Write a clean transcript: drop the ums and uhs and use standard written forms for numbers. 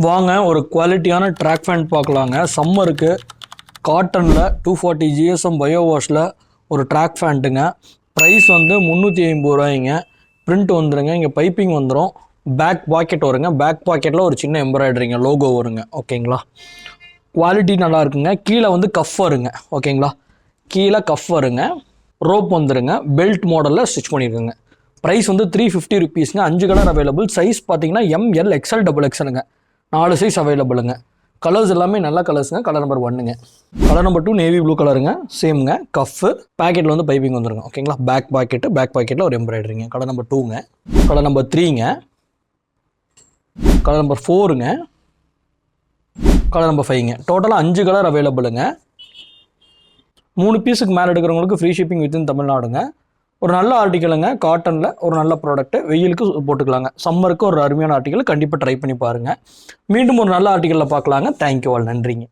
வாங்க ஒரு குவாலிட்டியான ட்ராக் பேண்ட் பார்க்கலாங்க. சம்மருக்கு காட்டனில் 240 GSM பயோ வாஷில் ஒரு ட்ராக் பேண்ட்டுங்க. ப்ரைஸ் வந்து 350 ரூபாய்ங்க. பிரிண்ட் வந்துடுங்க. இங்கே பைப்பிங் வந்துடும். பேக் பாக்கெட் வருங்க. பேக் பாக்கெட்டில் ஒரு சின்ன எம்ப்ராய்டரிங்க லோகோ வருங்க. ஓகேங்களா, குவாலிட்டி நல்லா இருக்குங்க. கீழே வந்து கஃப் வருங்க. ஓகேங்களா, கீழே கஃப் வருங்க. ரோப் வந்துடுங்க. பெல்ட் மாடலில் ஸ்டிச் பண்ணியிருக்குங்க. ப்ரைஸ் வந்து 350 ருபீஸ்ங்க. 5 கலர் அவைலபிள். சைஸ் பார்த்தீங்கன்னா ML XL XXLங்க. 4 சைஸ் அவைலபிளுங்க. கலர்ஸ் எல்லாமே நல்ல கலர்ஸுங்க. கலர் நம்பர் 1ங்க. கலர் நம்பர் 2 நேவி ப்ளூ கலருங்க. சேம்ங்க. கஃப்பு பேக்கெட்டில் வந்து பைப்பிங் வந்துருங்க. ஓகேங்களா, பேக் பாக்கெட்டில் ஒரு எம்ப்ராய்டரிங்க. கலர் நம்பர் 2ங்க. கலர் நம்பர் 3ங்க. கலர் நம்பர் 4ங்க. கலர் நம்பர் 5ங்க. டோட்டலாக 5 கலர் அவைலபிளுங்க. 3 பீஸுக்கு மேலே எடுக்கிறவங்களுக்கு ஃப்ரீ ஷிப்பிங் வித்தின் தமிழ்நாடுங்க. ஒரு நல்ல ஆர்டிக்கலுங்க. காட்டனில் ஒரு நல்ல ப்ராடக்ட்டு. வெயிலுக்கு போட்டுக்கலாங்க. சம்மருக்கு ஒரு அருமையான ஆர்டிக்கல். கண்டிப்பாக ட்ரை பண்ணி பாருங்கள். மீண்டும் ஒரு நல்ல ஆர்டிக்கலில் பார்க்கலாங்க. Thank you all. நன்றிங்க.